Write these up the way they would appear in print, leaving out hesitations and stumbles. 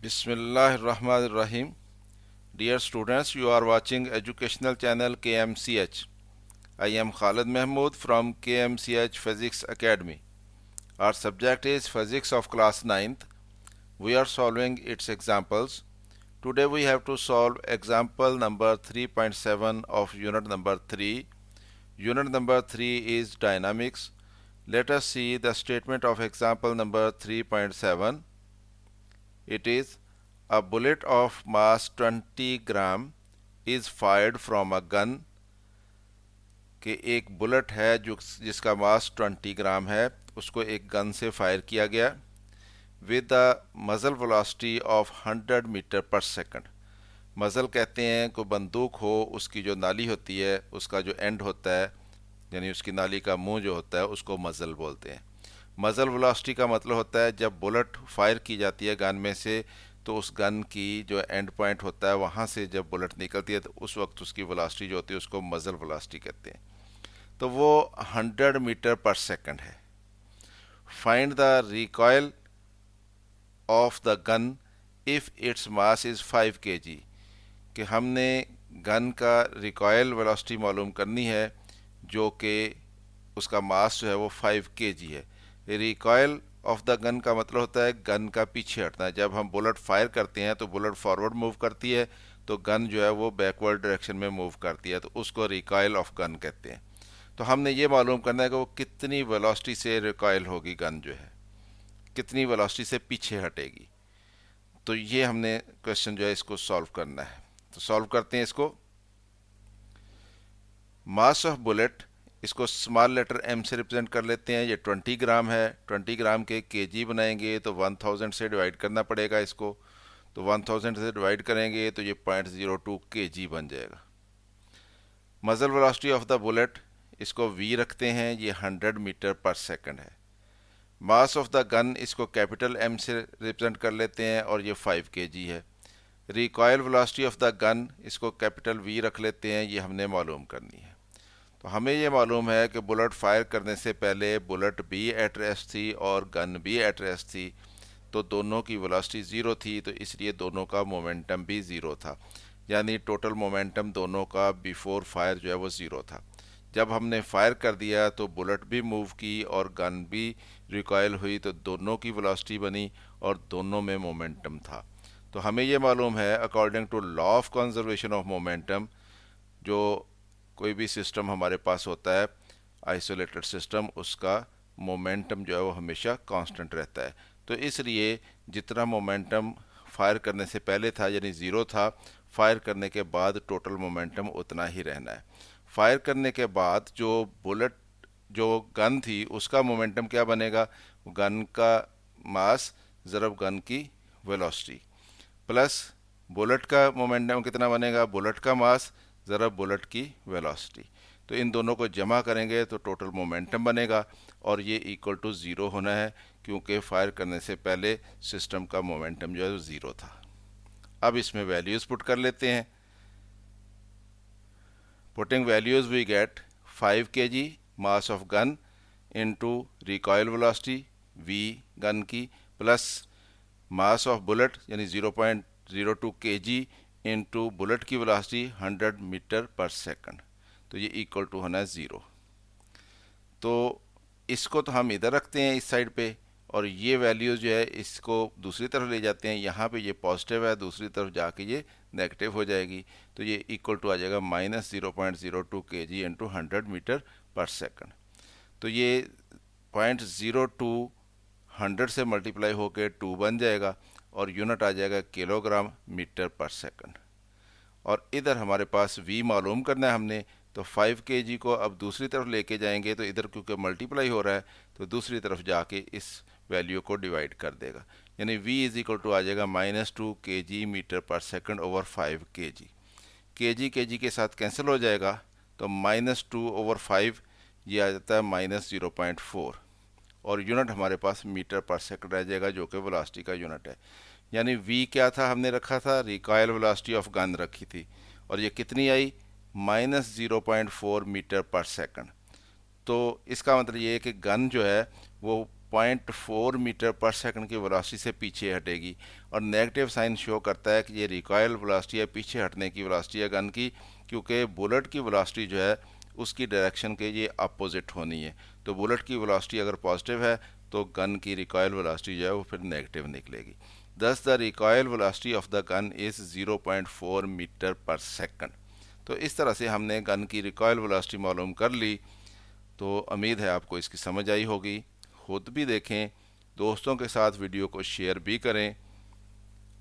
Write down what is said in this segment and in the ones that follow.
Bismillahirrahmanirrahim. Dear students, you are watching educational channel KMCH. I am Khalid Mahmood from KMCH Physics Academy. Our subject is Physics of class ninth. We are solving its examples. Today we have to solve example number 3.7 of unit number 3. Unit number 3 is dynamics. Let us see the statement of example number 3.7. It is a bullet of mass 20 gram is fired from a gun कि एक bullet है जो जिसका मास 20 ग्राम है, उसको एक gun से fire किया गया विद द मजल वेलोसिटी ऑफ 100 मीटर पर सेकंड। मजल कहते हैं कोई बंदूक हो, उसकी जो नाली होती है, उसका जो एंड होता है, यानी उसकी नाली का मुंह जो होता है, उसको मजल बोलते हैं। मजल वेलोसिटी का मतलब होता है जब बुलेट फायर की जाती है गन में से, तो उस गन की जो एंड पॉइंट होता है वहाँ से जब बुलेट निकलती है तो उस वक्त उसकी वेलोसिटी जो होती है उसको मजल वेलोसिटी कहते हैं। तो वो 100 मीटर पर सेकंड है। Find the recoil of the gun if its mass is 5 kg। कि हमने गन का रिकॉयल वेलोसिटी मालूम करनी है जो कि उसका मास जो है वो 5 kg है। रिकॉयल ऑफ द गन का मतलब होता है गन का पीछे हटना। जब हम बुलेट फायर करते हैं तो बुलेट फॉरवर्ड मूव करती है, तो गन जो है वो बैकवर्ड डायरेक्शन में मूव करती है, तो उसको रिकॉयल ऑफ गन कहते हैं। तो हमने ये मालूम करना है कि वो कितनी वेलोसिटी से रिकॉयल होगी, गन जो है कितनी वेलोसिटी से पीछे हटेगी। तो ये हमने क्वेश्चन जो है इसको सॉल्व करना है। तो सॉल्व करते हैं इसको। मास ऑफ बुलेट, इसको स्मॉल लेटर m से रिप्रेजेंट कर लेते हैं। ये 20 ग्राम है। 20 ग्राम के केजी बनाएंगे तो 1000 से डिवाइड करना पड़ेगा इसको। तो 1000 से डिवाइड करेंगे तो ये 0.02 kg बन जाएगा। मजल वेलोसिटी ऑफ द बुलेट, इसको v रखते हैं, ये 100 मीटर पर सेकंड है। मास ऑफ द गन, इसको कैपिटल M से रिप्रेजेंट कर लेते हैं और ये 5 kg है। Recoil velocity of the gun, इसको कैपिटल V रख लेते हैं, ये हमने मालूम करनी है। तो हमें ये मालूम है कि बुलेट फायर करने से पहले बुलेट भी एट रेस्ट थी और गन भी एट रेस्ट थी, तो दोनों की वेलोसिटी ज़ीरो थी, तो इसलिए दोनों का मोमेंटम भी ज़ीरो था। यानी टोटल मोमेंटम दोनों का बिफोर फायर जो है वो ज़ीरो था। जब हमने फायर कर दिया तो बुलेट भी मूव की और गन भी रिकॉयल हुई, तो दोनों की वेलोसिटी बनी और दोनों में मोमेंटम था। तो हमें ये मालूम है according to law of conservation of momentum, जो कोई भी सिस्टम हमारे पास होता है आइसोलेटेड सिस्टम, उसका मोमेंटम जो है वो हमेशा कांस्टेंट रहता है। तो इसलिए जितना मोमेंटम फायर करने से पहले था यानी ज़ीरो था, फायर करने के बाद टोटल मोमेंटम उतना ही रहना है। फायर करने के बाद जो बुलेट जो गन थी उसका मोमेंटम क्या बनेगा, गन का मास ज़रब गन की वेलोसिटी प्लस बुलेट का मोमेंटम कितना बनेगा, बुलेट का मास ज़रा बुलेट की वेलोसिटी। तो इन दोनों को जमा करेंगे तो टोटल मोमेंटम बनेगा और ये इक्वल टू ज़ीरो होना है, क्योंकि फायर करने से पहले सिस्टम का मोमेंटम जो है वो ज़ीरो था। अब इसमें वैल्यूज़ पुट कर लेते हैं। Putting values we get 5 kg mass of gun into recoil velocity v gun की प्लस मास ऑफ बुलेट यानी 0.02 kg इनटू बुलेट की वेलोसिटी 100 मीटर पर सेकंड। तो ये इक्वल टू होना है ज़ीरो। तो इसको तो हम इधर रखते हैं इस साइड पे, और ये वैल्यू जो है इसको दूसरी तरफ ले जाते हैं। यहाँ पे ये पॉजिटिव है, दूसरी तरफ जाके ये नेगेटिव हो जाएगी। तो ये इक्वल टू आ जाएगा -0.02 kg इंटू 100 मीटर पर सेकंड। तो ये 0.02 100 से मल्टीप्लाई होकर 2 बन जाएगा और यूनिट आ जाएगा किलोग्राम मीटर पर सेकंड। और इधर हमारे पास v मालूम करना है हमने, तो 5 kg को अब दूसरी तरफ लेके जाएंगे तो इधर क्योंकि मल्टीप्लाई हो रहा है तो दूसरी तरफ जाके इस वैल्यू को डिवाइड कर देगा, यानी v इज इक्वल टू आ जाएगा -2 kg मीटर पर सेकंड ओवर 5 kg। kg के साथ कैंसिल हो जाएगा, तो -2 ओवर 5 ये आ जाता है -0.4 और यूनिट हमारे पास मीटर पर सेकंड रह जाएगा जो कि वेलोसिटी का यूनिट है। यानी v क्या था, हमने रखा था रिकॉयल वेलोसिटी ऑफ गन रखी थी, और ये कितनी आई -0.4 मीटर पर सेकंड। तो इसका मतलब ये है कि गन जो है वो 0.4 मीटर पर सेकंड की वेलोसिटी से पीछे हटेगी, और नेगेटिव साइन शो करता है कि ये रिकॉयल वेलोसिटी है, पीछे हटने की वेलोसिटी है गन की, क्योंकि बुलेट की वेलोसिटी जो है उसकी डायरेक्शन के ये अपोजिट होनी है। तो बुलेट की वेलोसिटी अगर पॉजिटिव है तो गन की रिकॉयल वेलोसिटी जो है वो फिर नेगेटिव निकलेगी। Thus the recoil velocity of the gun is 0.4 metre पर सेकंड। तो इस तरह से हमने गन की रिकॉयल वेलोसिटी मालूम कर ली। तो उम्मीद है आपको इसकी समझ आई होगी। खुद भी देखें, दोस्तों के साथ वीडियो को शेयर भी करें।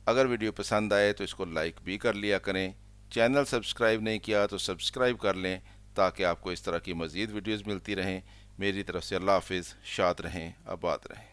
अगर वीडियो पसंद आए तो इसको लाइक भी कर लिया करें। चैनल सब्सक्राइब नहीं किया तो सब्सक्राइब कर लें, ताकि आपको इस तरह की मज़ीद वीडियोज़ मिलती रहें। मेरी तरफ से अल्लाह हाफिज़। शाद रहें, आबाद रहें।